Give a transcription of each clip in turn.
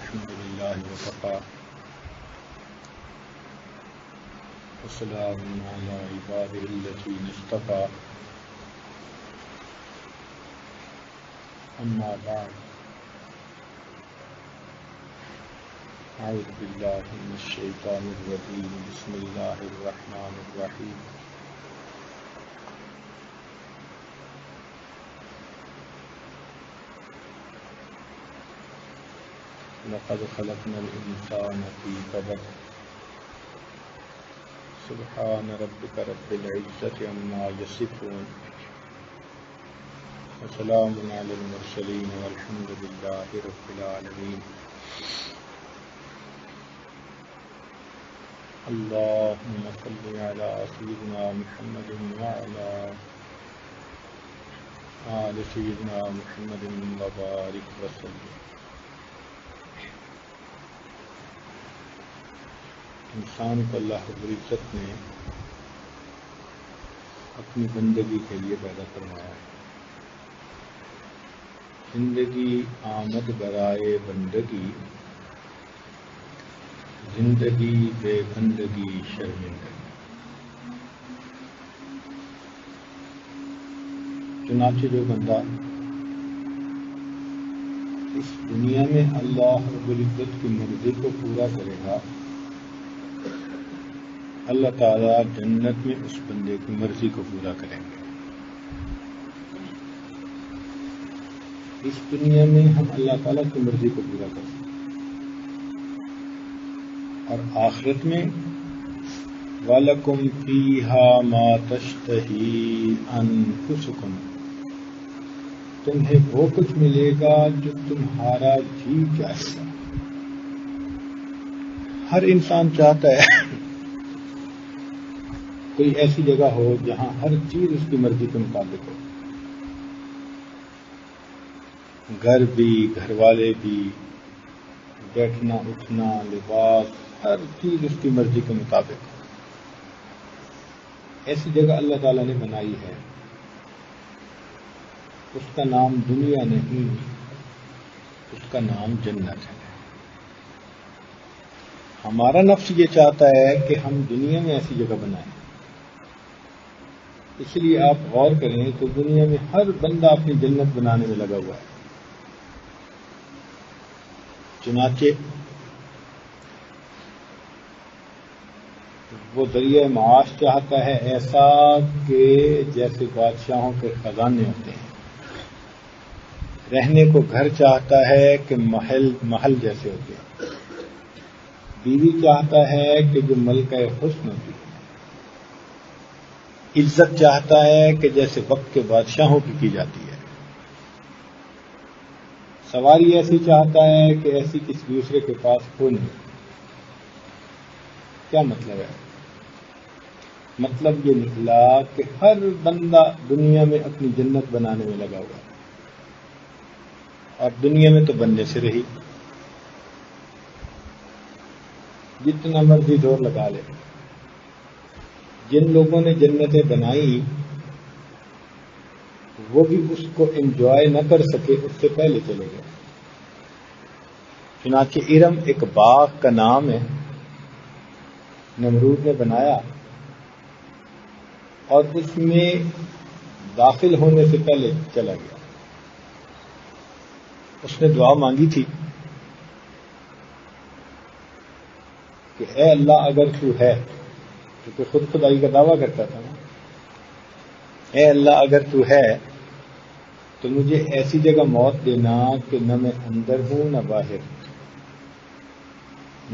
الحمد لله وكفى وسلام على عباده الذين اصطفى أما بعد أعوذ بالله من الشيطان الرجيم بسم الله الرحمن الرحيم لقد خلقنا الإنسان في كبد سبحان ربك رب العزة عما يصفون وسلام على المرسلين والحمد لله رب العالمين اللهم صل على سيدنا محمد وعلى آل سيدنا محمد وبارك وسلم. انسان کو اللہ رب العزت نے اپنی بندگی کے لیے پیدا فرمایا ہے. زندگی آمد برائے بندگی، زندگی بے بندگی شرمندگی. چنانچہ جو بندہ اس دنیا میں اللہ رب العزت کی مرضی کو پورا کرے گا، اللہ تعالیٰ جنت میں اس بندے کی مرضی کو پورا کریں گے. اس دنیا میں ہم اللہ تعالیٰ کی مرضی کو پورا کریں گے اور آخرت میں وَلَكُمْ فِيهَا مَا تَشْتَهِي أَنفُسُكُمْ، تمہیں وہ کچھ ملے گا جو تمہارا جی چاہے گا. ہر انسان چاہتا ہے کوئی ایسی جگہ ہو جہاں ہر چیز اس کی مرضی کے مطابق ہو، گھر بھی، گھر والے بھی، بیٹھنا اٹھنا، لباس، ہر چیز اس کی مرضی کے مطابق ہو. ایسی جگہ اللہ تعالیٰ نے بنائی ہے. اس کا نام دنیا نہیں، اس کا نام جنت ہے. ہمارا نفس یہ چاہتا ہے کہ ہم دنیا میں ایسی جگہ بنائیں. اس لیے آپ غور کریں تو دنیا میں ہر بندہ اپنی جنت بنانے میں لگا ہوا ہے. چنانچہ وہ ذریعہ معاش چاہتا ہے ایسا کہ جیسے بادشاہوں کے خزانے ہوتے ہیں. رہنے کو گھر چاہتا ہے کہ محل جیسے ہوتے ہیں. بیوی چاہتا ہے کہ جو ملکہ حسن ہوتی ہے. عزت چاہتا ہے کہ جیسے وقت کے بادشاہوں کی جاتی ہے. سواری ایسی چاہتا ہے کہ ایسی کسی دوسرے کے پاس ہو نہیں. کیا مطلب ہے؟ مطلب یہ نکلا کہ ہر بندہ دنیا میں اپنی جنت بنانے میں لگا ہوا ہے اور دنیا میں تو بننے سے رہی. جتنا مرضی زور لگا لے. جن لوگوں نے جنتیں بنائی وہ بھی اس کو انجوائے نہ کر سکے، اس سے پہلے چلے گئے. چنانچہ ارم ایک باغ کا نام ہے، نمرود نے بنایا اور اس میں داخل ہونے سے پہلے چلا گیا. اس نے دعا مانگی تھی کہ اے اللہ اگر تو ہے، کیونکہ خود خدائی کا دعویٰ کرتا تھا نا، اے اللہ اگر تو ہے تو مجھے ایسی جگہ موت دینا کہ نہ میں اندر ہوں نہ باہر،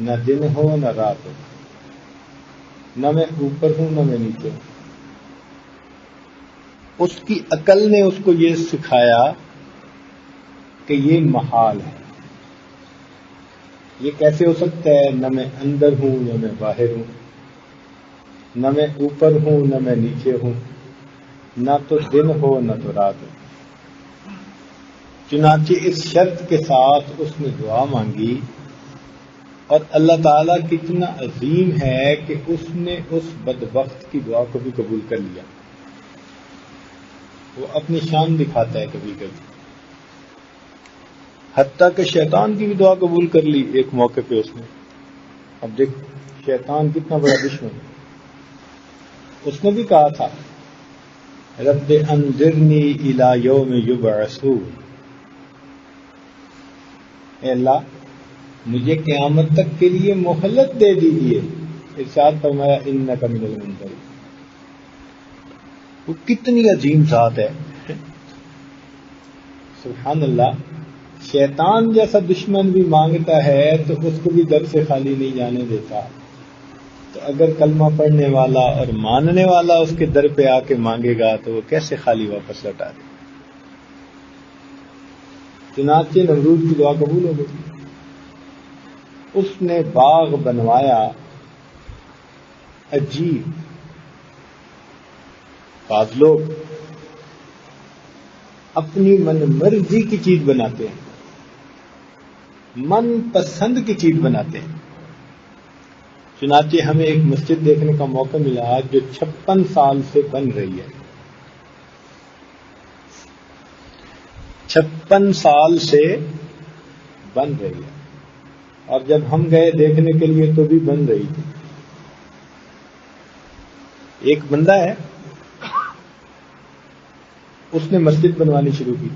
نہ دن ہو نہ رات ہو، نہ میں اوپر ہوں نہ میں نیچے ہوں. اس کی عقل نے اس کو یہ سکھایا کہ یہ محال ہے. یہ کیسے ہو سکتا ہے؟ نہ میں اندر ہوں نہ میں باہر ہوں، نہ میں اوپر ہوں نہ میں نیچے ہوں، نہ تو دن ہو نہ تو رات ہو. چنانچہ اس شرط کے ساتھ اس نے دعا مانگی اور اللہ تعالیٰ کتنا عظیم ہے کہ اس نے اس بدبخت کی دعا کو بھی قبول کر لیا. وہ اپنی شان دکھاتا ہے کبھی کبھی. حتیٰ کہ شیطان کی بھی دعا قبول کر لی ایک موقع پہ اس نے. اب دیکھ شیطان کتنا بڑا دشمن ہے. اس نے بھی کہا تھا رب انذرنی الی یوم یبعثون، اے اللہ مجھے قیامت تک کے لیے مہلت دے دیجیے. ارشاد فرمایا انک من المنذرین. وہ کتنی عظیم ذات ہے. سبحان اللہ. شیطان جیسا دشمن بھی مانگتا ہے تو اس کو بھی در سے خالی نہیں جانے دیتا. تو اگر کلمہ پڑھنے والا اور ماننے والا اس کے در پہ آ کے مانگے گا تو وہ کیسے خالی واپس لوٹا دے. چنانچہ نمرود کی دعا قبول ہو گئی. اس نے باغ بنوایا عجیب. بعض لوگ اپنی من مرضی کی چیز بناتے ہیں، من پسند کی چیز بناتے ہیں. چنانچہ ہمیں ایک مسجد دیکھنے کا موقع ملا جو 56 سال سے بن رہی ہے. 56 سال سے بن رہی ہے. اور جب ہم گئے دیکھنے کے لیے تو بھی بن رہی تھی. ایک بندہ ہے اس نے مسجد بنوانی شروع کی،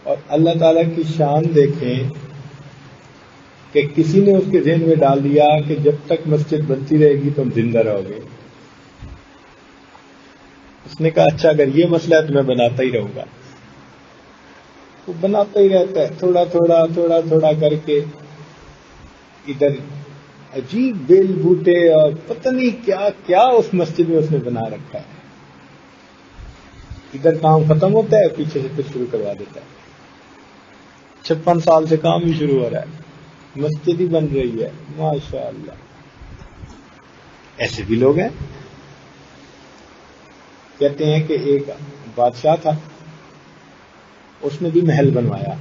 اور اللہ تعالیٰ کی شان دیکھیں کہ کسی نے اس کے ذہن میں ڈال دیا کہ جب تک مسجد بنتی رہے گی تم زندہ رہو گے. اس نے کہا اچھا اگر یہ مسئلہ ہے تو میں بناتا ہی رہوں گا. وہ بناتا ہی رہتا ہے تھوڑا تھوڑا تھوڑا تھوڑا کر کے. ادھر عجیب بیل بوٹے اور پتہ نہیں کیا کیا اس مسجد میں اس نے بنا رکھا ہے. ادھر کام ختم ہوتا ہے پیچھے سے پھر شروع کروا دیتا ہے. 56 سال سے کام ہی شروع ہو رہا ہے، مسجد ہی بن رہی ہے. ماشاء اللہ. ایسے بھی لوگ ہیں. کہتے ہیں کہ ایک بادشاہ تھا، اس نے بھی محل بنوایا،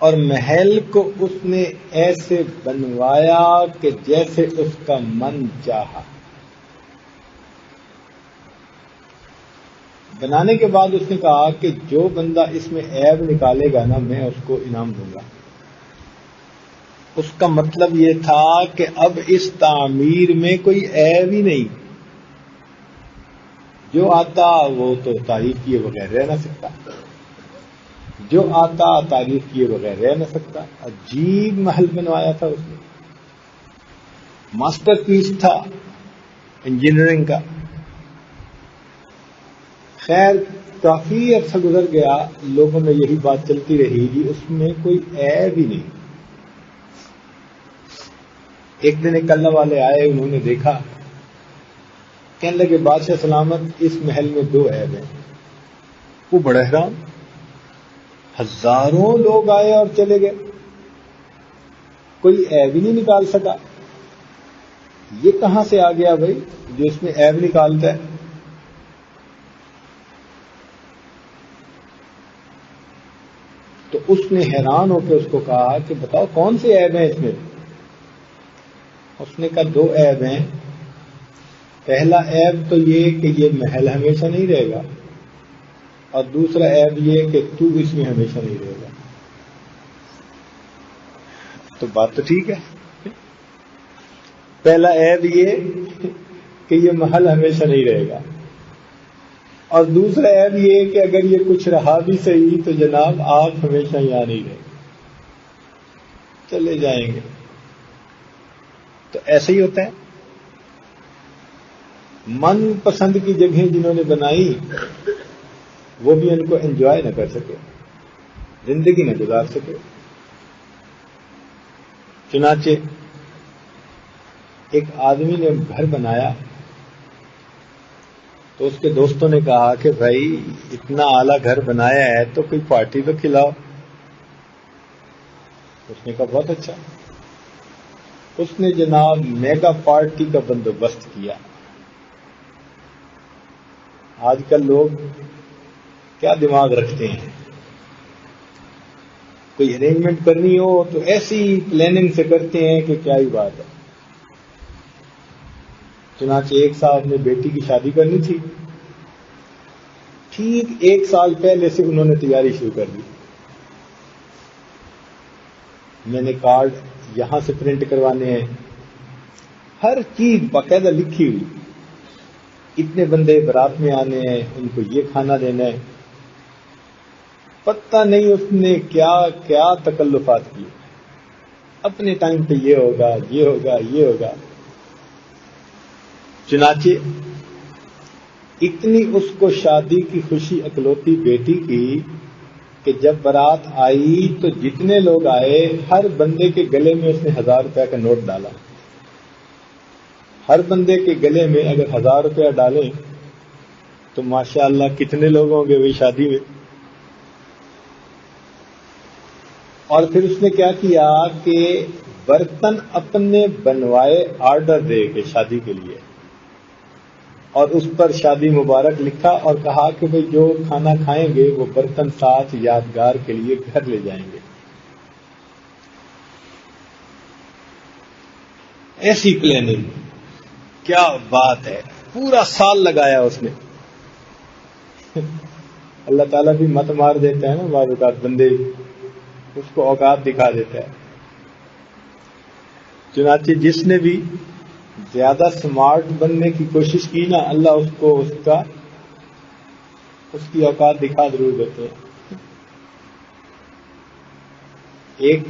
اور محل کو اس نے ایسے بنوایا کہ جیسے اس کا من چاہا. بنانے کے بعد اس نے کہا کہ جو بندہ اس میں عیب نکالے گا نا میں اس کو انعام دوں گا. اس کا مطلب یہ تھا کہ اب اس تعمیر میں کوئی عیب ہی نہیں. جو آتا وہ تو تعریف کیے بغیر رہ نہ سکتا، جو آتا تعریف کیے بغیر رہ نہ سکتا. عجیب محل بنوایا تھا اس نے، ماسٹر پیس تھا انجینئرنگ کا. خیر کافی عرصہ گزر گیا، لوگوں میں یہی بات چلتی رہی کہ اس میں کوئی عیب ہی نہیں. ایک دن ایک اللہ والے آئے، انہوں نے دیکھا، کہنے لگے بادشاہ سلامت اس محل میں 2 عیب ہیں. وہ بڑا حیران. ہزاروں لوگ آئے اور چلے گئے، کوئی عیب ہی نہیں نکال سکا. یہ کہاں سے آ گیا بھائی جو اس میں عیب نکالتا ہے؟ تو اس نے حیران ہو کے اس کو کہا کہ بتاؤ کون سے عیب ہیں اس میں؟ اس نے کہا 2 عیب ہیں. پہلا عیب تو یہ کہ یہ محل ہمیشہ نہیں رہے گا، اور دوسرا عیب یہ کہ تو اس میں ہمیشہ نہیں رہے گا. تو بات تو ٹھیک ہے. پہلا عیب یہ کہ یہ محل ہمیشہ نہیں رہے گا، اور دوسرا عیب یہ کہ اگر یہ کچھ رہا بھی صحیح تو جناب آپ ہمیشہ یہاں نہیں رہے، چلے جائیں گے. تو ایسے ہی ہوتا ہے. من پسند کی جگہیں جنہوں نے بنائی وہ بھی ان کو انجوائے نہ کر سکے، زندگی نہ گزار سکے. چنانچہ ایک آدمی نے گھر بنایا تو اس کے دوستوں نے کہا کہ بھائی اتنا اعلیٰ گھر بنایا ہے تو کوئی پارٹی تو کھلاؤ. اس نے کہا بہت اچھا. اس نے جناب میگا پارٹی کا بندوبست کیا. آج کل لوگ کیا دماغ رکھتے ہیں، کوئی ارینجمنٹ کرنی ہو تو ایسی پلاننگ سے کرتے ہیں کہ کیا ہی بات ہے. چنانچہ ایک صاحب نے بیٹی کی شادی کرنی تھی ٹھیک 1 سال پہلے سے انہوں نے تیاری شروع کر دی. میں نے کارڈ یہاں سے پرنٹ کروانے ہیں، ہر چیز باقاعدہ لکھی ہوئی. اتنے بندے بارات میں آنے ہیں، ان کو یہ کھانا دینا ہے. پتہ نہیں اس نے کیا کیا تکلفات کیے. اپنے ٹائم پہ یہ ہوگا، یہ ہوگا، یہ ہوگا. چنانچہ اتنی اس کو شادی کی خوشی اکلوتی بیٹی کی کہ جب بارات آئی تو جتنے لوگ آئے ہر بندے کے گلے میں اس نے 1000 روپے کا نوٹ ڈالا. ہر بندے کے گلے میں اگر 1000 روپیہ ڈالیں تو ماشاءاللہ کتنے لوگ ہوں گے وہی شادی میں. اور پھر اس نے کیا کیا کہ برتن اپنے بنوائے آرڈر دے کے شادی کے لیے، اور اس پر شادی مبارک لکھا اور کہا کہ بھئی جو کھانا کھائیں گے وہ برتن ساتھ یادگار کے لیے گھر لے جائیں گے. ایسی پلاننگ، کیا بات ہے. پورا سال لگایا اس نے. اللہ تعالیٰ بھی مت مار دیتا ہے نا بعض اوقات، بندے اس کو اوقات دکھا دیتا ہے. چنانچہ جس نے بھی زیادہ سمارٹ بننے کی کوشش کی نا، اللہ اس کو اس کی اوقات دکھا ضرور دیتے ہیں. ایک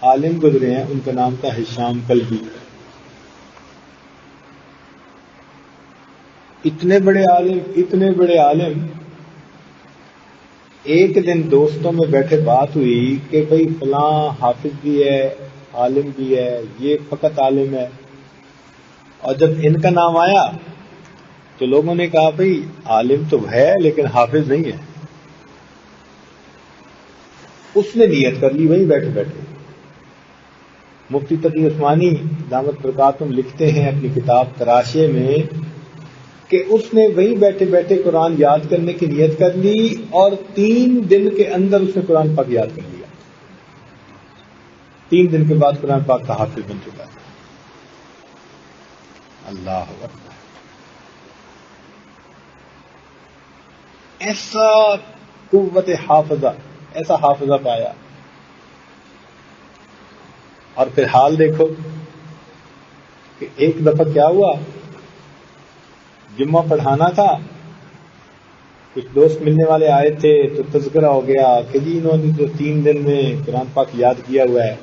عالم گزرے ہیں، ان کا نام تھا ہشام کلبی. اتنے بڑے عالم. ایک دن دوستوں میں بیٹھے بات ہوئی کہ بھئی فلاں حافظ بھی ہے، عالم بھی ہے، یہ فقط عالم ہے. اور جب ان کا نام آیا تو لوگوں نے کہا بھئی عالم تو ہے لیکن حافظ نہیں ہے. اس نے نیت کر لی وہیں بیٹھے بیٹھے. مفتی تقی عثمانی دامت برکاتہم لکھتے ہیں اپنی کتاب تراشے میں کہ اس نے وہیں بیٹھے بیٹھے قرآن یاد کرنے کی نیت کر لی، اور 3 دن کے اندر اس نے قرآن پاک یاد کر لیا. 3 دن کے بعد قرآن پاک کا حافظ بن چکا. اللہ اکبر. ایسا قوت حافظہ، ایسا حافظہ پایا. اور پھر حال دیکھو کہ ایک دفعہ کیا ہوا، جمعہ پڑھانا تھا، کچھ دوست ملنے والے آئے تھے تو تذکرہ ہو گیا کہ جی انہوں نے جو 3 دن میں قرآن پاک یاد کیا ہوا ہے.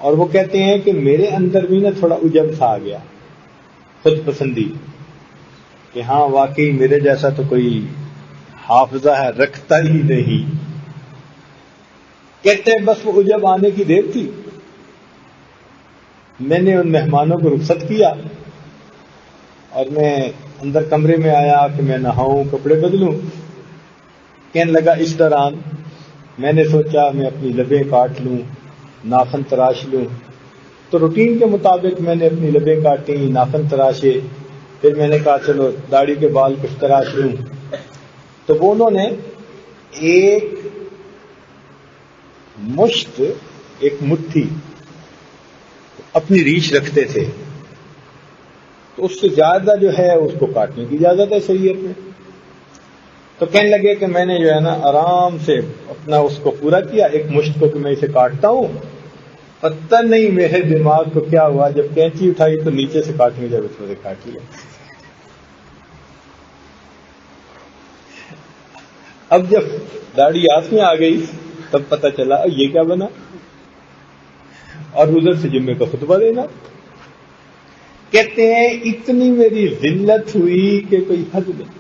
اور وہ کہتے ہیں کہ میرے اندر بھی نا تھوڑا عجب سا آ گیا، خود پسندی، کہ ہاں واقعی میرے جیسا تو کوئی حافظہ ہے رکھتا ہی نہیں. کہتے ہیں بس وہ عجب آنے کی دیر تھی. میں نے ان مہمانوں کو رخصت کیا اور میں اندر کمرے میں آیا کہ میں نہاؤں، کپڑے بدلوں. کہنے لگا اس دوران میں نے سوچا میں اپنی لبیں کاٹ لوں، ناخن تراش لوں. تو روٹین کے مطابق میں نے اپنی لبیں کاٹی، ناخن تراشے. پھر میں نے کہا چلو داڑھی کے بال کچھ تراش لوں. تو وہ انہوں نے ایک مشت، ایک مٹھی اپنی ریچھ رکھتے تھے، تو اس سے زیادہ جو ہے اس کو کاٹنے کی اجازت ہے شریعت میں. تو کہنے لگے کہ میں نے جو ہے نا آرام سے اپنا اس کو پورا کیا، ایک مشت کو کہ میں اسے کاٹتا ہوں. پتہ نہیں میرے دماغ کو کیا ہوا، جب کینچی اٹھائی تو نیچے سے کاٹنے جب اس میں سے کاٹ لیا. اب جب داڑھی ہاتھ میں آ گئی تب پتہ چلا یہ کیا بنا، اور ادھر سے جمعے کا خطبہ دینا. کہتے ہیں اتنی میری ذلت ہوئی کہ کوئی حد نہیں.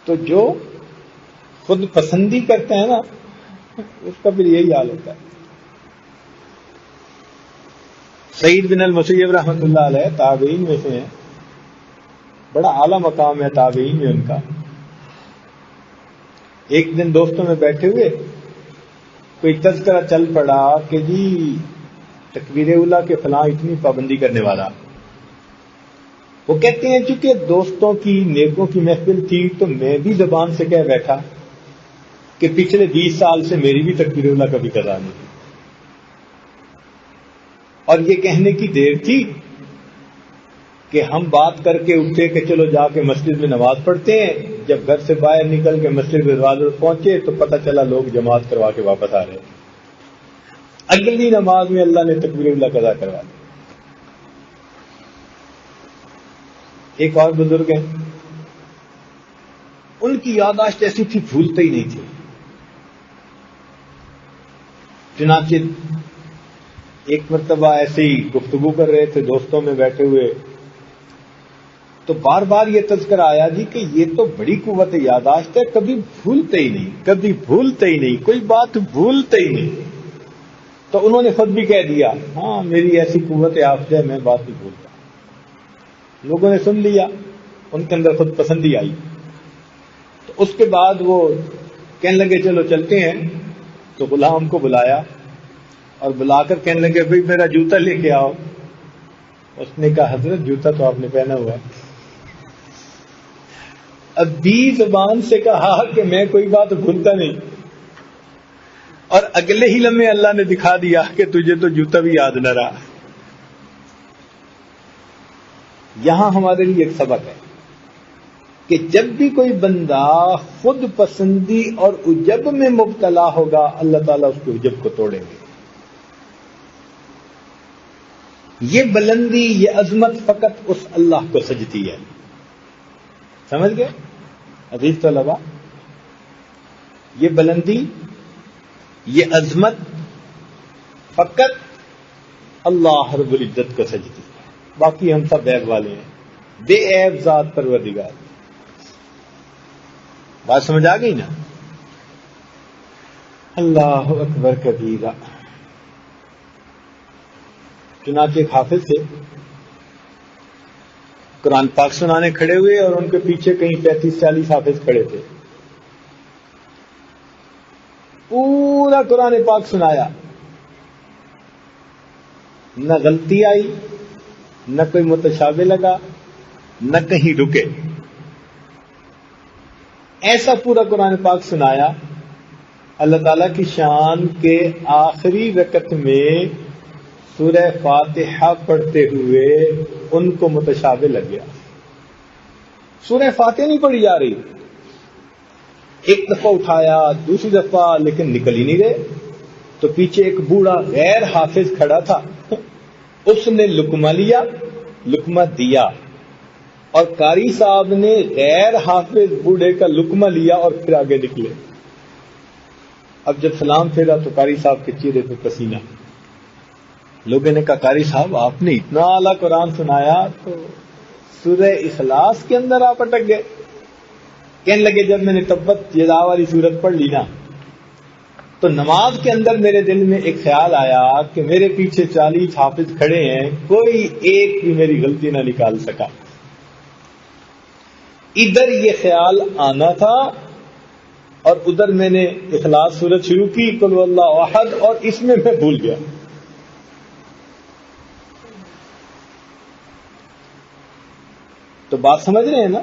تو جو خود پسندی کرتے ہیں نا اس کا پھر یہی حال ہوتا ہے. سعید بن المسیب رحمۃ اللہ علیہ تابعین میں سے ہیں، بڑا اعلیٰ مقام ہے تابعین میں ان کا. ایک دن دوستوں میں بیٹھے ہوئے کوئی تذکرہ چل پڑا کہ جی تکبیر اولیٰ کے فلاں اتنی پابندی کرنے والا. وہ کہتے ہیں چونکہ دوستوں کی نیکوں کی محفل تھی تو میں بھی زبان سے کہہ بیٹھا کہ پچھلے 20 سال سے میری بھی تکبیر اولیٰ کبھی قضا نہیں تھی. اور یہ کہنے کی دیر تھی کہ ہم بات کر کے اٹھے کہ چلو جا کے مسجد میں نماز پڑھتے ہیں، جب گھر سے باہر نکل کے مسجد کے دروازے پہنچے تو پتہ چلا لوگ جماعت کروا کے واپس آ رہے ہیں۔ اگلی نماز میں اللہ نے تکبیر اللہ قضا کروا دی۔ ایک اور بزرگ ہیں، ان کی یادداشت ایسی تھی بھولتے ہی نہیں تھے۔ چنانچہ ایک مرتبہ ایسے ہی گفتگو کر رہے تھے دوستوں میں بیٹھے ہوئے، تو بار بار یہ تذکر آیا جی کہ یہ تو بڑی قوت یادداشت ہے، کبھی بھولتے ہی نہیں، کبھی بھولتے ہی نہیں، کوئی بات بھولتے ہی نہیں۔ تو انہوں نے خود بھی کہہ دیا ہاں میری ایسی قوت یافت ہے، میں بات نہیں بھولتا۔ لوگوں نے سن لیا، ان کے اندر خود پسندی آئی، تو اس کے بعد وہ کہنے لگے چلو چلتے ہیں۔ تو غلام کو بلایا اور بلا کر کہنے لگے بھائی میرا جوتا لے کے آؤ۔ اس نے کہا حضرت جوتا تو آپ نے پہنا ہوا ہے۔ اب بھی زبان سے کہا کہ میں کوئی بات بھولتا نہیں، اور اگلے ہی لمحے اللہ نے دکھا دیا کہ تجھے تو جوتا بھی یاد نہ رہا۔ یہاں ہمارے لیے ایک سبق ہے کہ جب بھی کوئی بندہ خود پسندی اور عجب میں مبتلا ہوگا، اللہ تعالیٰ اس کے عجب کو توڑیں گے۔ یہ بلندی، یہ عظمت فقط اس اللہ کو سجتی ہے۔ سمجھ گئے عزیز طلباء؟ یہ بلندی، یہ عظمت فقط اللہ رب العزت کو سجتی ہے، باقی ہم سب عیب والے ہیں، بے عیب ذات پروردگار۔ بات سمجھ آ گئی نا؟ اللہ اکبر کبیرہ۔ چنانچہ ایک حافظ تھے، قرآن پاک سنانے کھڑے ہوئے اور ان کے پیچھے کہیں 35-40 حافظ کھڑے تھے۔ پورا قرآن پاک سنایا، نہ غلطی آئی، نہ کوئی متشابہ لگا، نہ کہیں رکے، ایسا پورا قرآن پاک سنایا۔ اللہ تعالیٰ کی شان کے آخری رکعت میں سورہ فاتحہ پڑھتے ہوئے ان کو متشابہ لگ گیا۔ سورہ فاتحہ نہیں پڑھی جا رہی، ایک دفعہ اٹھایا، دوسری دفعہ، لیکن نکل ہی نہیں رہے۔ تو پیچھے ایک بوڑھا غیر حافظ کھڑا تھا، اس نے لقمہ لیا، لقمہ دیا، اور قاری صاحب نے غیر حافظ بوڑھے کا لقمہ لیا اور پھر آگے نکلے۔ اب جب سلام پھیرا تو قاری صاحب کے چہرے پہ پسینہ۔ لوگوں نے کہا قاری صاحب آپ نے اتنا اعلیٰ قرآن سنایا تو سورہ اخلاص کے اندر آپ اٹک گئے۔ کہنے لگے جب میں نے تبت یدا والی سورت پڑھ لی نا، تو نماز کے اندر میرے دل میں ایک خیال آیا کہ میرے پیچھے 40 حافظ کھڑے ہیں، کوئی ایک بھی میری غلطی نہ نکال سکا۔ ادھر یہ خیال آنا تھا اور ادھر میں نے اخلاص سورت شروع کی، قل هو اللہ احد، اور اس میں بھول گیا۔ تو بات سمجھ رہے ہیں نا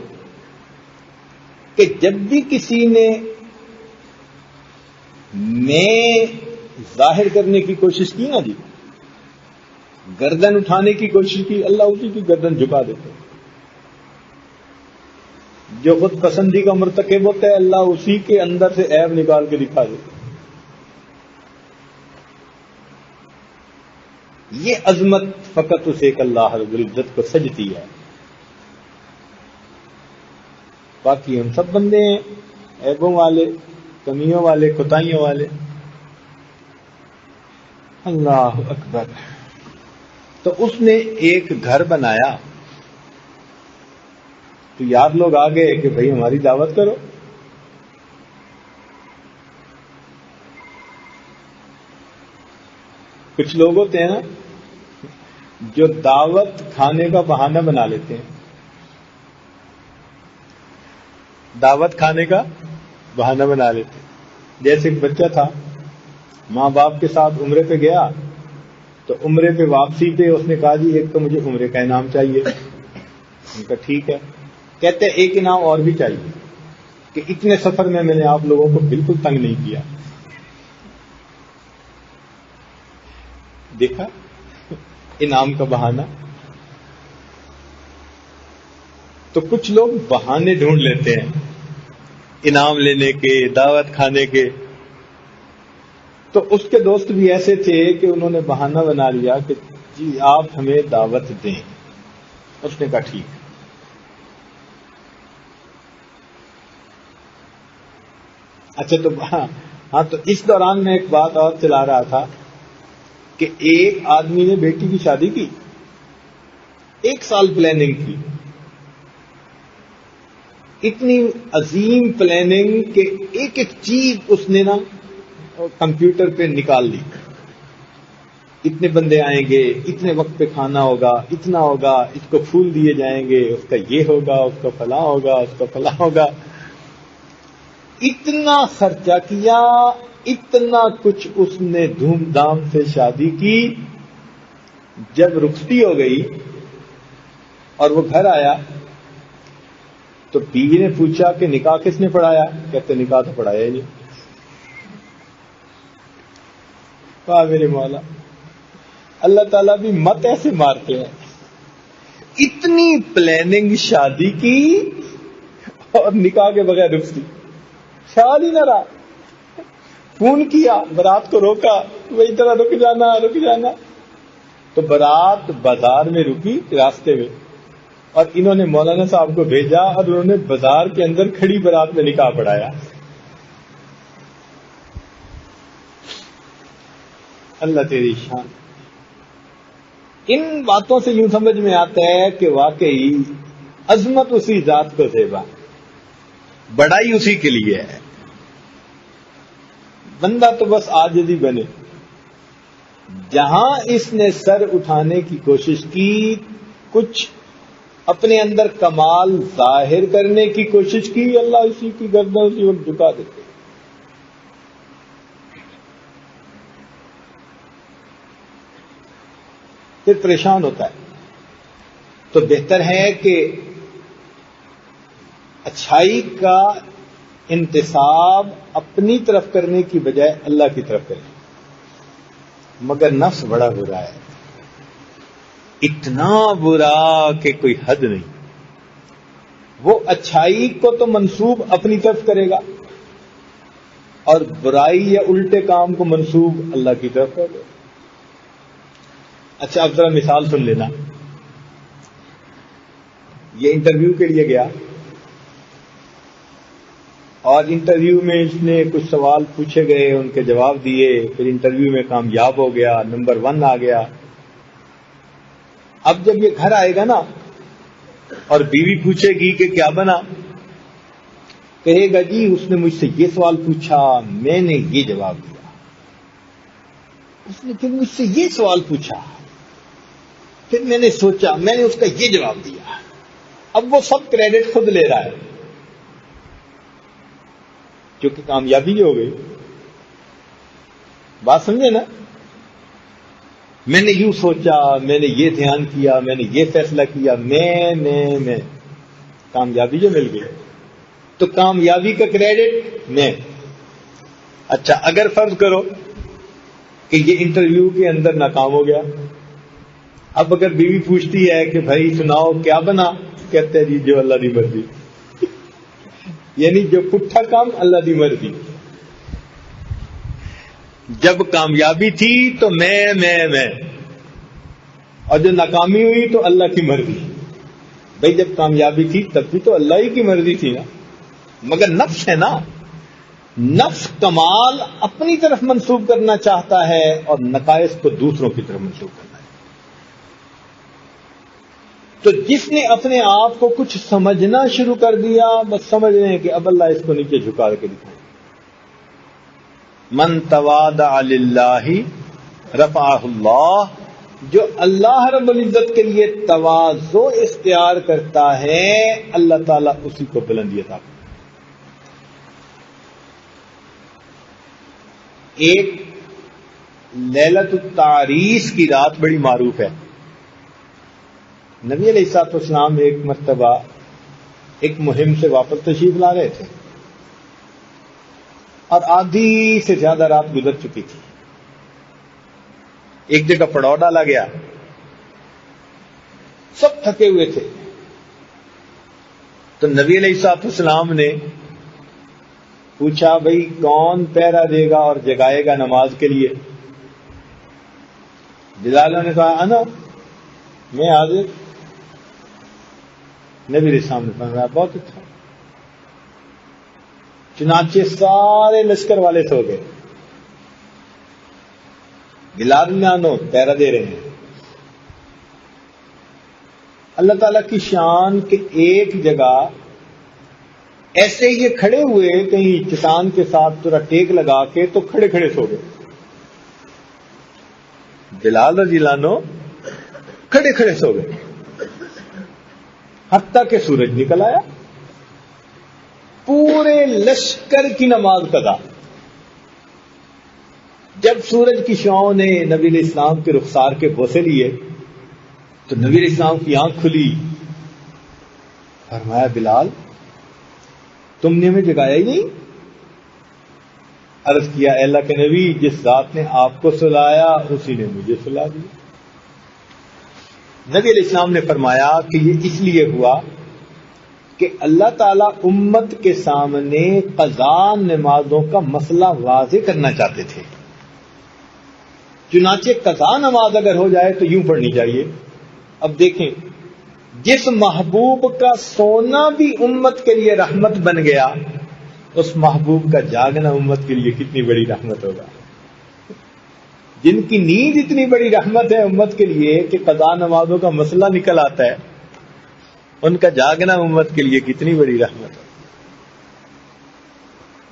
کہ جب بھی کسی نے میں ظاہر کرنے کی کوشش کی نا جی، گردن اٹھانے کی کوشش کی، اللہ اسی کی گردن جھکا دیتے۔ جو خود پسندی کا مرتکب ہوتا ہے، اللہ اسی کے اندر سے عیب نکال کے دکھا دیتے۔ یہ عظمت فقط اسے ایک اللہ رب العزت کو سجتی ہے، باقی ہم سب بندے ہیں عیبوں والے، کمیوں والے، کوتاہیوں والے۔ اللہ اکبر۔ تو اس نے ایک گھر بنایا، تو یار لوگ آ گئے کہ بھائی ہماری دعوت کرو۔ کچھ لوگ ہوتے ہیں نا جو دعوت کھانے کا بہانہ بنا لیتے ہیں، دعوت کھانے کا بہانہ بنا لیتے ہیں۔ جیسے ایک بچہ تھا، ماں باپ کے ساتھ عمرے پہ گیا، تو عمرے پہ واپسی پہ اس نے کہا جی ایک تو مجھے عمرے کا انعام چاہیے۔ ان کا ٹھیک ہے، کہتے ایک انعام اور بھی چاہیے کہ اتنے سفر میں نے آپ لوگوں کو بالکل تنگ نہیں کیا۔ دیکھا انعام کا بہانہ۔ تو کچھ لوگ بہانے ڈھونڈ لیتے ہیں انعام لینے کے، دعوت کھانے کے. تو اس کے دوست بھی ایسے تھے کہ انہوں نے بہانہ بنا لیا کہ جی آپ ہمیں دعوت دیں. اس نے کہا ٹھیک. اچھا تو ہاں تو اس دوران میں ایک بات اور چلا رہا تھا کہ ایک آدمی نے بیٹی کی شادی کی، 1 سال پلاننگ کی، اتنی عظیم پلاننگ کہ ایک ایک چیز اس نے نا کمپیوٹر پہ نکال لی. اتنے بندے آئیں گے، اتنے وقت پہ کھانا ہوگا، اتنا ہوگا، اس کو پھول دیے جائیں گے، اس کا یہ ہوگا، اس کا فلاں ہوگا، اس کا فلاں ہوگا. اتنا خرچہ کیا، اتنا کچھ اس نے دھوم دھام سے شادی کی. جب رخصتی ہو گئی اور وہ گھر آیا تو بیوی نے پوچھا کہ نکاح کس نے پڑھایا؟ کہتے نکاح تو پڑھایا ہی نہیں. واہ میرے مولا، اللہ تعالیٰ بھی مت ایسے مارتے ہیں. اتنی پلاننگ شادی کی اور نکاح کے بغیر رخصتی. خیال ہی نہ رہا. فون کیا، برات کو روکا، وہی طرح رک جانا رک جانا. تو برات بازار میں رکی راستے میں، اور انہوں نے مولانا صاحب کو بھیجا اور انہوں نے بازار کے اندر کھڑی برات میں نکاح پڑھایا. اللہ تیری شان. ان باتوں سے یوں سمجھ میں آتا ہے کہ واقعی عظمت اسی ذات کو زیبا، بڑائی اسی کے لیے ہے. بندہ تو بس عاجزی بنے. جہاں اس نے سر اٹھانے کی کوشش کی، کچھ اپنے اندر کمال ظاہر کرنے کی کوشش کی، اللہ اسی کی گردن اسی وقت جھکا دیتے. پھر پریشان ہوتا ہے. تو بہتر ہے کہ اچھائی کا انتصاب اپنی طرف کرنے کی بجائے اللہ کی طرف کریں. مگر نفس بڑا برا ہے، اتنا برا کہ کوئی حد نہیں. وہ اچھائی کو تو منسوب اپنی طرف کرے گا اور برائی یا الٹے کام کو منسوب اللہ کی طرف کر دے. اچھا اب ذرا مثال سن لینا. یہ انٹرویو کے لیے گیا اور انٹرویو میں اس نے کچھ سوال پوچھے گئے، ان کے جواب دیے، پھر انٹرویو میں کامیاب ہو گیا، نمبر 1 آ گیا. اب جب یہ گھر آئے گا نا اور بیوی پوچھے گی کہ کیا بنا، کہے گا جی اس نے مجھ سے یہ سوال پوچھا، میں نے یہ جواب دیا. اس نے پھر مجھ سے یہ سوال پوچھا، پھر میں نے سوچا، میں نے اس کا یہ جواب دیا. اب وہ سب کریڈٹ خود لے رہا ہے کیونکہ کامیابی ہو گئی. بات سمجھے نا؟ میں نے یوں سوچا، میں نے یہ دھیان کیا، میں نے یہ فیصلہ کیا، میں کامیابی جو مل گئی تو کامیابی کا کریڈٹ میں. اچھا اگر فرض کرو کہ یہ انٹرویو کے اندر ناکام ہو گیا، اب اگر بیوی پوچھتی ہے کہ بھائی سناؤ کیا بنا، کہتے ہیں جی جو اللہ دی مرضی. یعنی جو پٹھا کام اللہ دی مرضی. جب کامیابی تھی تو میں اور جو ناکامی ہوئی تو اللہ کی مرضی. بھائی جب کامیابی تھی تب بھی تو اللہ ہی کی مرضی تھی نا. مگر نفس ہے نا، نفس کمال اپنی طرف منسوب کرنا چاہتا ہے اور نقائص کو دوسروں کی طرف منسوب کرنا ہے. تو جس نے اپنے آپ کو کچھ سمجھنا شروع کر دیا، بس سمجھ لیں کہ اب اللہ اس کو نیچے جھکا کے دکھائے. من تواضع للہ رفعہ اللہ، جو اللہ رب العزت کے لیے تواضع اختیار کرتا ہے اللہ تعالیٰ اسی کو بلندی عطا کرتا ہے. ایک لیلۃ التعریس کی رات بڑی معروف ہے. نبی علیہ الصلوۃ والسلام ایک مرتبہ ایک مہم سے واپس تشریف لا رہے تھے اور آدھی سے زیادہ رات گزر چکی تھی. ایک جگہ پڑاؤ ڈالا گیا، سب تھکے ہوئے تھے. تو نبی علیہ الصلوۃ والسلام نے پوچھا بھائی کون پہرا دے گا اور جگائے گا نماز کے لیے؟ بلال نے کہا انا، میں حاضر۔ نبی علیہ السلام نے فرمایا بہت اچھا۔ چنانچہ سارے لشکر والے سو گئے، بلال نانو پہرا دے رہے ہیں۔ اللہ تعالیٰ کی شان کہ ایک جگہ ایسے ہی کھڑے ہوئے کہیں چٹان کے ساتھ تھوڑا ٹیک لگا کے تو کھڑے کھڑے سو گئے۔ بلال رضی اللہ عنہ کھڑے کھڑے سو گئے حتیٰ کہ سورج نکل آیا۔ پورے لشکر کی نماز قضا۔ جب سورج کی شعاعوں نے نبی علیہ السلام کے رخسار کے بوسے لیے تو نبی علیہ السلام کی آنکھ کھلی، فرمایا بلال تم نے ہمیں جگایا ہی نہیں؟ عرض کیا اے اللہ کے نبی، جس ذات نے آپ کو سلایا اسی نے مجھے سلا دیا۔ نبی علیہ السلام نے فرمایا کہ یہ اس لیے ہوا کہ اللہ تعالیٰ امت کے سامنے قضا نمازوں کا مسئلہ واضح کرنا چاہتے تھے۔ چنانچہ قضا نماز اگر ہو جائے تو یوں پڑھنی چاہیے۔ اب دیکھیں، جس محبوب کا سونا بھی امت کے لیے رحمت بن گیا، اس محبوب کا جاگنا امت کے لیے کتنی بڑی رحمت ہوگا۔ جن کی نیند اتنی بڑی رحمت ہے امت کے لیے کہ قضا نمازوں کا مسئلہ نکل آتا ہے، ان کا جاگنا امت کے لیے کتنی بڑی رحمت ہے۔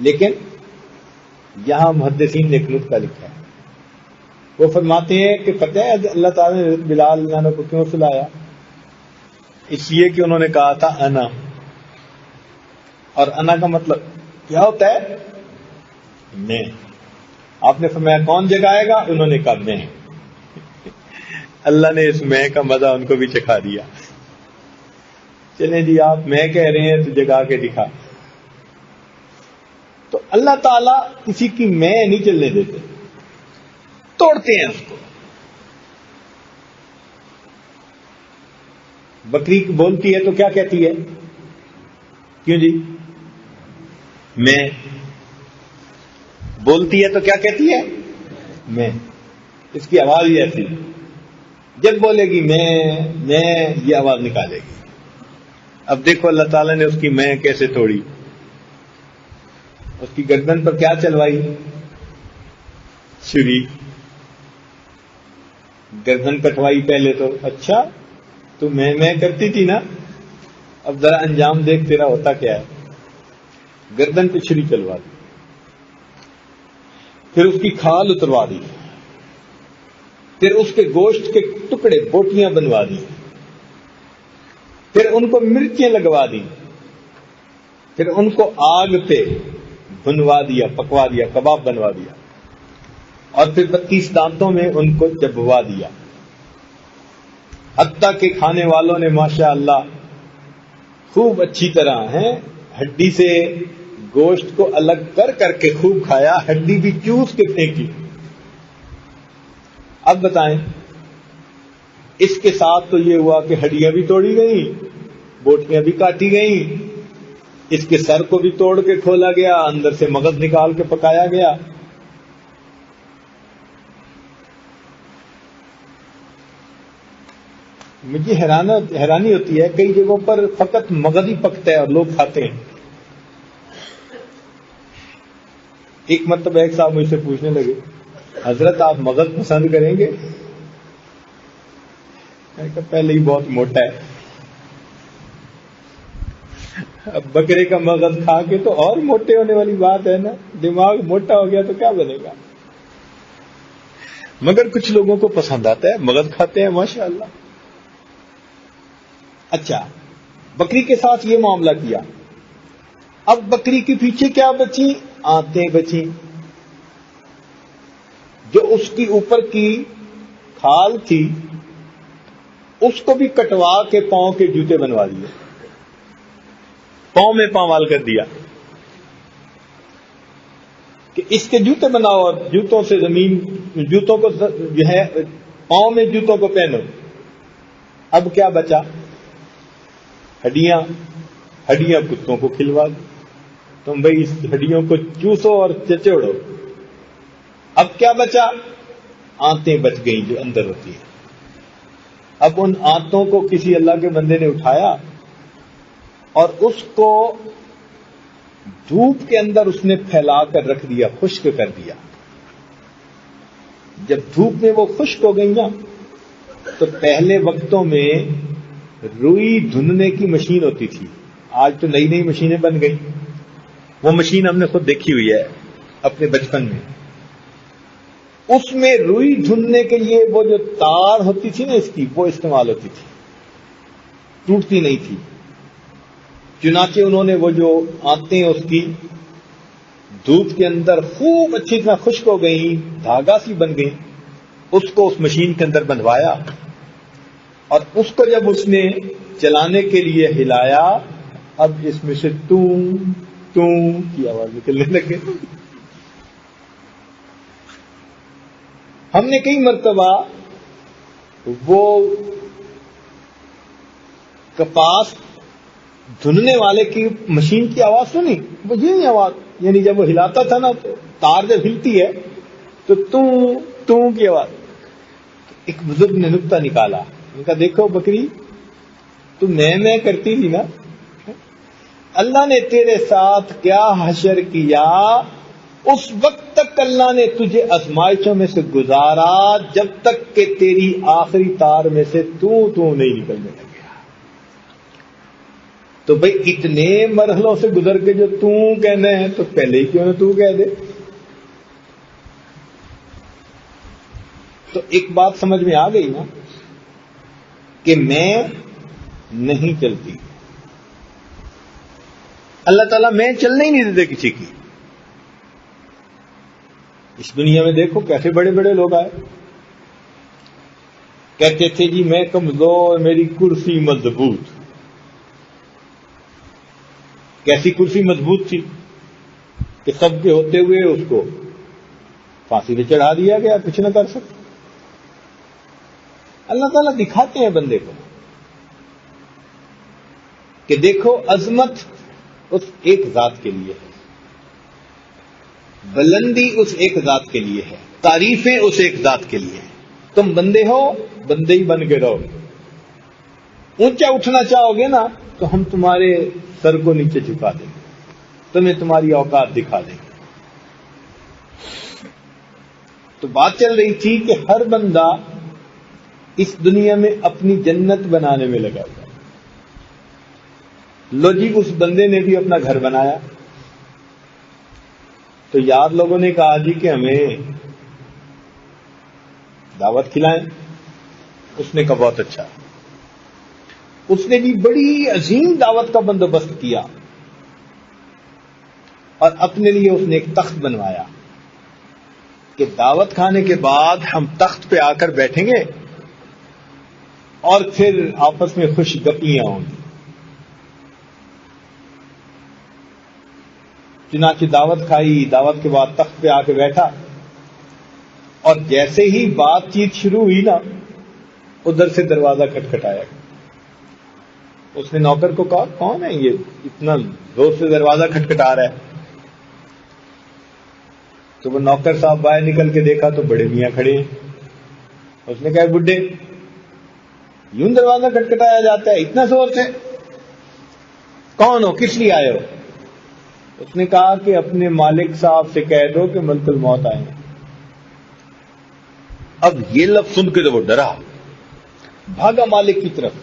لیکن یہاں محدثین نے ایک نکتہ لکھا ہے، وہ فرماتے ہیں کہ پتہ ہے اللہ تعالیٰ نے بلال نانو کو کیوں سلایا؟ اس لیے کہ انہوں نے کہا تھا انا، اور انا کا مطلب کیا ہوتا ہے؟ میں۔ آپ نے فرمایا کون جگائے گا؟ انہوں نے کہا میں۔ اللہ نے اس میں کا مزہ ان کو بھی چکھا دیا۔ چلیں جی آپ میں کہہ رہے ہیں تو جگا کے دکھا۔ تو اللہ تعالیٰ کسی کی میں نہیں چلنے دیتے، توڑتے ہیں اس کو۔ بکری بولتی ہے تو کیا کہتی ہے؟ کیوں جی؟ میں۔ بولتی ہے تو کیا کہتی ہے؟ میں۔ اس کی آواز ہی ایسی، جب بولے گی میں یہ آواز نکالے گی۔ اب دیکھو اللہ تعالیٰ نے اس کی میں کیسے توڑی۔ اس کی گردن پر کیا چلوائی؟ چھری۔ گردن کٹوائی پہلے تو، اچھا تو میں کرتی تھی نا، اب ذرا انجام دیکھ تیرا ہوتا کیا ہے۔ گردن پہ چھری چلوا دی، پھر اس کی کھال اتروا دی، پھر اس کے گوشت کے ٹکڑے بوٹیاں بنوا دی، پھر ان کو مرچیں لگوا دی، پھر ان کو آگ پہ بنوا دیا، پکوا دیا، کباب بنوا دیا، اور پھر 32 دانتوں میں ان کو چبوا دیا، حتیٰ کہ کھانے والوں نے ماشاء اللہ خوب اچھی طرح ہڈی سے گوشت کو الگ کر کے خوب کھایا، ہڈی بھی چوس کے پھینکی۔ اب بتائیں، اس کے ساتھ تو یہ ہوا کہ ہڈیاں بھی توڑی گئیں، بوٹیاں بھی کاٹی گئیں، اس کے سر کو بھی توڑ کے کھولا گیا، اندر سے مغز نکال کے پکایا گیا۔ مجھے حیرانی ہوتی ہے، کئی جگہوں پر فقط مغز ہی پکتا ہے اور لوگ کھاتے ہیں۔ ایک مرتبہ ایک صاحب مجھ سے پوچھنے لگے، حضرت آپ مغز پسند کریں گے؟ میں کہا پہلے ہی بہت موٹا ہے، اب بکرے کا مغز کھا کے تو اور موٹے ہونے والی بات ہے نا، دماغ موٹا ہو گیا تو کیا بنے گا۔ مگر کچھ لوگوں کو پسند آتا ہے، مغز کھاتے ہیں ماشاءاللہ۔ اچھا، بکری کے ساتھ یہ معاملہ کیا، اب بکری کے پیچھے کیا بچی؟ آنتیں بچی، جو اس کی اوپر کی کھال تھی اس کو بھی کٹوا کے پاؤں کے جوتے بنوا دیے، پاؤں میں پامال کر دیا کہ اس کے جوتے بناؤ اور جوتوں سے جوتوں کو جو ہے پاؤں میں جوتوں کو پہنو۔ اب کیا بچا؟ ہڈیاں، ہڈیاں کتوں کو کھلوا دی، تم بھائی اس ہڈیوں کو چوسو اور چچوڑو۔ اب کیا بچا؟ آنتیں بچ گئیں جو اندر ہوتی ہیں۔ اب ان آنتوں کو کسی اللہ کے بندے نے اٹھایا اور اس کو دھوپ کے اندر اس نے پھیلا کر رکھ دیا، خشک کر دیا۔ جب دھوپ میں وہ خشک ہو گئی نا، تو پہلے وقتوں میں روئی دھننے کی مشین ہوتی تھی، آج تو نئی نئی مشینیں بن گئی۔ وہ مشین ہم نے خود دیکھی ہوئی ہے اپنے بچپن میں۔ اس میں روئی دھننے کے لیے وہ جو تار ہوتی تھی نا اس کی، وہ استعمال ہوتی تھی، ٹوٹتی نہیں تھی۔ چنانچہ انہوں نے وہ جو آنتیں اس کی دھوپ کے اندر خوب اچھی طرح خشک ہو گئی، دھاگا سی بن گئی، اس کو اس مشین کے اندر بندھوایا، اور اس کو جب اس نے چلانے کے لیے ہلایا، اب اس میں سے ٹوں ٹوں کی آواز نکلنے لگے۔ ہم نے کئی مرتبہ وہ کپاس دھننے والے کی مشین کی آواز سنی، وہ یہی آواز، یعنی جب وہ ہلاتا تھا نا، تو تار جب ہلتی ہے تو ٹوں ٹوں کی آواز۔ ایک بزرگ نے نکتہ نکالا، ان کا دیکھو بکری تو میں کرتی تھی نا، اللہ نے تیرے ساتھ کیا حشر کیا، اس وقت تک اللہ نے تجھے آزمائشوں میں سے گزارا جب تک کہ تیری آخری تار میں سے تو نہیں نکلنے لگا۔ تو بھئی اتنے مرحلوں سے گزر کے جو تو کہنا ہے تو پہلے ہی کیوں نہ تو کہہ دے۔ تو ایک بات سمجھ میں آ گئی نا کہ میں نہیں چلتی، اللہ تعالیٰ میں چلنے ہی نہیں دیتے کسی کی۔ اس دنیا میں دیکھو کیسے بڑے بڑے لوگ آئے، کہتے تھے جی میں کمزور، میری کرسی مضبوط۔ کیسی کرسی مضبوط تھی کہ سب کے ہوتے ہوئے اس کو پھانسی پہ چڑھا دیا گیا، کچھ نہ کر سکتے۔ اللہ تعالیٰ دکھاتے ہیں بندے کو کہ دیکھو عظمت اس ایک ذات کے لیے ہے، بلندی اس ایک ذات کے لیے ہے، تعریفیں اس ایک ذات کے لیے ہیں۔ تم بندے ہو، بندے ہی بن کے رہو۔ اونچا اٹھنا چاہو گے نا تو ہم تمہارے سر کو نیچے جھکا دیں گے، تمہیں تمہاری اوقات دکھا دیں گے۔ تو بات چل رہی تھی کہ ہر بندہ اس دنیا میں اپنی جنت بنانے میں لگا ہوا ہے۔ لو جی اس بندے نے بھی اپنا گھر بنایا، تو یار لوگوں نے کہا جی کہ ہمیں دعوت کھلائیں۔ اس نے کہا بہت اچھا۔ اس نے بھی بڑی عظیم دعوت کا بندوبست کیا اور اپنے لیے اس نے ایک تخت بنوایا کہ دعوت کھانے کے بعد ہم تخت پہ آ کر بیٹھیں گے اور پھر آپس میں خوش گپیاں ہوں گی۔ چنانچہ دعوت کھائی، دعوت کے بعد تخت پہ آ کے بیٹھا، اور جیسے ہی بات چیت شروع ہوئی نا، ادھر سے دروازہ کھٹکھٹایا۔ اس نے نوکر کو کہا کون ہے یہ اتنا زور سے دروازہ کھٹکھٹا رہا ہے؟ تو وہ نوکر صاحب باہر نکل کے دیکھا تو بڑے میاں کھڑے ہیں۔ اس نے کہا بڈھے یوں دروازہ کھٹکھٹایا جاتا ہے اتنا زور سے؟ کون ہو، کس لیے آئے ہو؟ اس نے کہا کہ اپنے مالک صاحب سے کہہ دو کہ ملک الموت آئے ہیں۔ اب یہ لفظ سن کے تو وہ ڈرا، بھاگا مالک کی طرف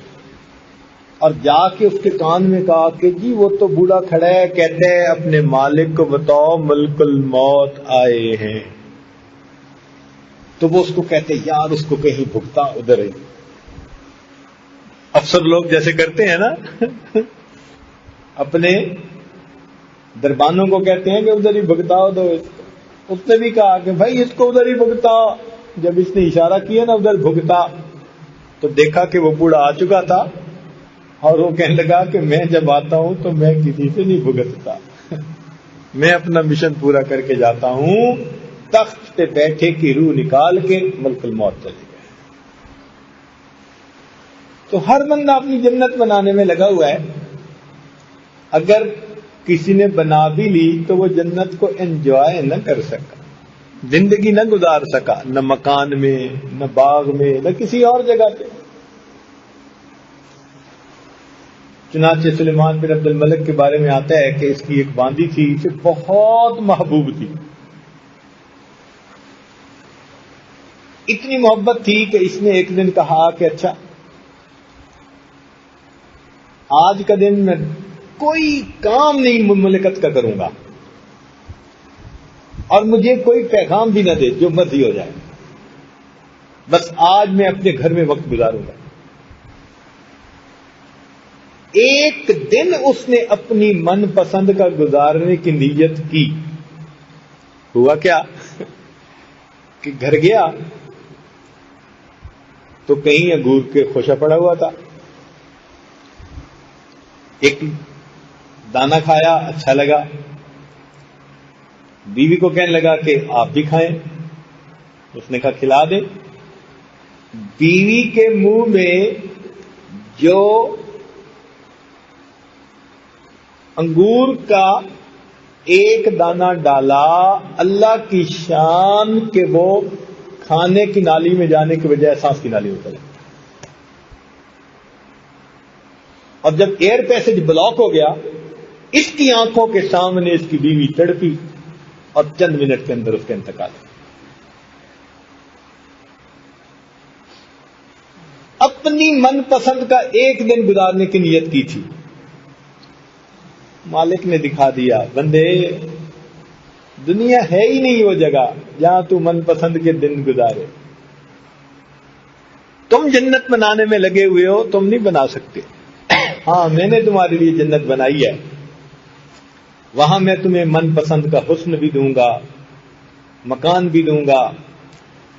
اور جا کے اس کے کان میں کہا کہ جی وہ تو بوڑھا کھڑا ہے، کہتے ہیں اپنے مالک کو بتاؤ ملک الموت آئے ہیں۔ تو وہ اس کو کہتے یار اس کو کہیں بھگتا ادھر ہے۔ افسر لوگ جیسے کرتے ہیں نا اپنے دربانوں کو کہتے ہیں کہ ادھر ہی بھگتاؤ دو اس کو۔ اس نے بھی کہا کہ بھائی اس کو ادھر ہی بھگتاؤ۔ جب اس نے اشارہ کیا نا ادھر بھگتا، تو دیکھا کہ وہ بوڑھا آ چکا تھا اور وہ کہنے لگا کہ میں جب آتا ہوں تو میں کسی سے نہیں بھگتتا، میں اپنا مشن پورا کر کے جاتا ہوں۔ تخت پہ بیٹھے کی روح نکال کے ملک الموت چلے گئے۔ تو ہر بندہ اپنی جنت بنانے میں لگا ہوا ہے، اگر کسی نے بنا بھی لی تو وہ جنت کو انجوائے نہ کر سکا، زندگی نہ گزار سکا، نہ مکان میں، نہ باغ میں، نہ کسی اور جگہ پہ۔ چنانچہ سلیمان بن عبد الملک کے بارے میں آتا ہے کہ اس کی ایک باندی تھی، اسے بہت محبوب تھی، اتنی محبت تھی کہ اس نے ایک دن کہا کہ اچھا آج کا دن میں کوئی کام نہیں مملکت کا کروں گا اور مجھے کوئی پیغام بھی نہ دے، جو مرضی ہو جائے، بس آج میں اپنے گھر میں وقت گزاروں گا۔ ایک دن اس نے اپنی من پسند کا گزارنے کی نیت کی، ہوا کیا کہ گھر گیا تو کہیں انگور کے خوشہ پڑا ہوا تھا، ایک دانہ کھایا، اچھا لگا، بیوی کو کہنے لگا کہ آپ بھی کھائیں، اس نے کہا کھلا دیں۔ بیوی کے منہ میں جو انگور کا ایک دانہ ڈالا، اللہ کی شان کہ وہ کھانے کی نالی میں جانے کی بجائے سانس کی نالی میں چلا، اور جب ایئر پیسج بلاک ہو گیا، اس کی آنکھوں کے سامنے اس کی بیوی تڑپی اور چند منٹ کے اندر اس کا انتقال ہوا۔ اپنی من پسند کا ایک دن گزارنے کی نیت کی تھی، مالک نے دکھا دیا، بندے دنیا ہے ہی نہیں وہ جگہ جہاں تو من پسند کے دن گزارے، تم جنت بنانے میں لگے ہوئے ہو، تم نہیں بنا سکتے، ہاں میں نے تمہارے لیے جنت بنائی ہے، وہاں میں تمہیں من پسند کا حسن بھی دوں گا، مکان بھی دوں گا،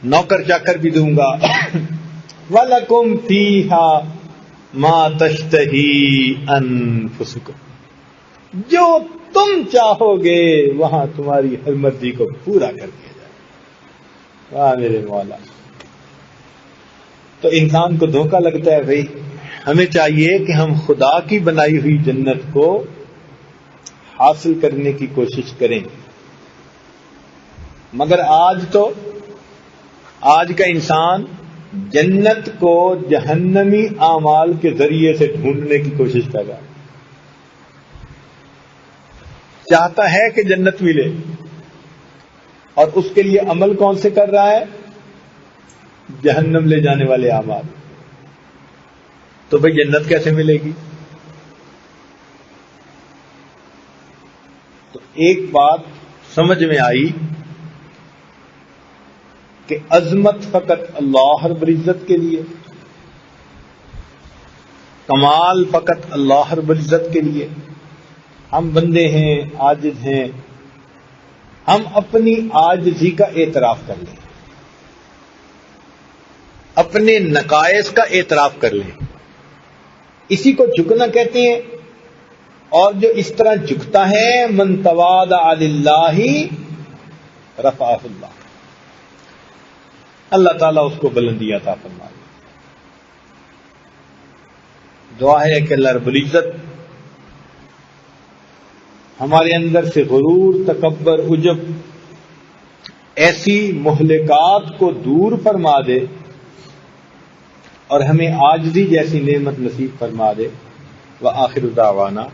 نوکر چاکر بھی دوں گا، وَلَكُمْ فِيهَا مَا تَشْتَهِي أَنفُسُكُمْ، جو تم چاہو گے وہاں تمہاری ہر مرضی کو پورا کر دیا جائے۔ واہ میرے مولا، تو انسان کو دھوکہ لگتا ہے بھائی، ہمیں چاہیے کہ ہم خدا کی بنائی ہوئی جنت کو حاصل کرنے کی کوشش کریں، مگر آج کا انسان جنت کو جہنمی اعمال کے ذریعے سے ڈھونڈنے کی کوشش کر رہا ہے، چاہتا ہے کہ جنت ملے، اور اس کے لیے عمل کون سے کر رہا ہے؟ جہنم لے جانے والے اعمال۔ تو بھئی جنت کیسے ملے گی؟ تو ایک بات سمجھ میں آئی کہ عظمت فقط اللہ رب العزت کے لیے، کمال فقط اللہ رب العزت کے لیے۔ ہم بندے ہیں، عاجز ہیں، ہم اپنی عاجزی کا اعتراف کر لیں، اپنے نقائص کا اعتراف کر لیں، اسی کو جھکنا کہتے ہیں۔ اور جو اس طرح جھکتا ہے، من تواضع للہ رفعہ اللہ، اللہ تعالیٰ اس کو بلندی عطا فرمائے۔ دعا ہے کہ اللہ رب العزت ہمارے اندر سے غرور، تکبر، عجب، ایسی مہلکات کو دور فرما دے اور ہمیں عاجزی جیسی نعمت نصیب فرما دے۔ وآخر دعوانا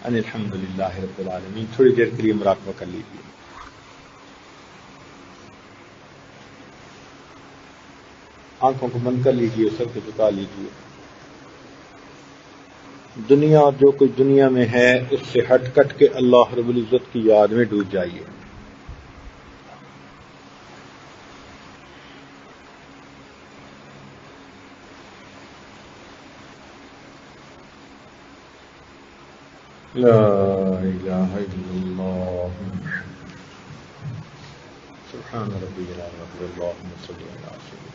ان الحمد للہ رب العالمین۔ تھوڑی دیر کے لیے مراقبہ کر لیجیے۔ آنکھوں کو بند کر لیجیے، سر کو جھکا لیجیے۔ دنیا اور جو کچھ دنیا میں ہے اس سے ہٹ کٹ کے اللہ رب العزت کی یاد میں ڈوب جائیے۔ لا الہ الا اللہ سبحان ربی العظیم اللہم صلی علی سیدنا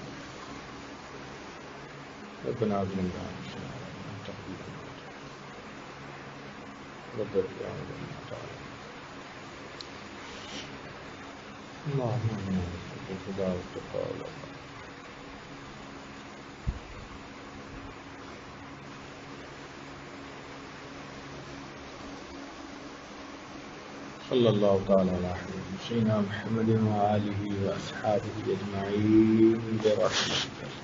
ربنا ظلمنا انفسنا وإن تغفر لنا ربنا اللهم انا نسألك الهدى والتقى والعفاف۔ صلی اللہ تعالی علیہ سیدنا محمد وآلہ وأصحابہ اجمعین برحمتک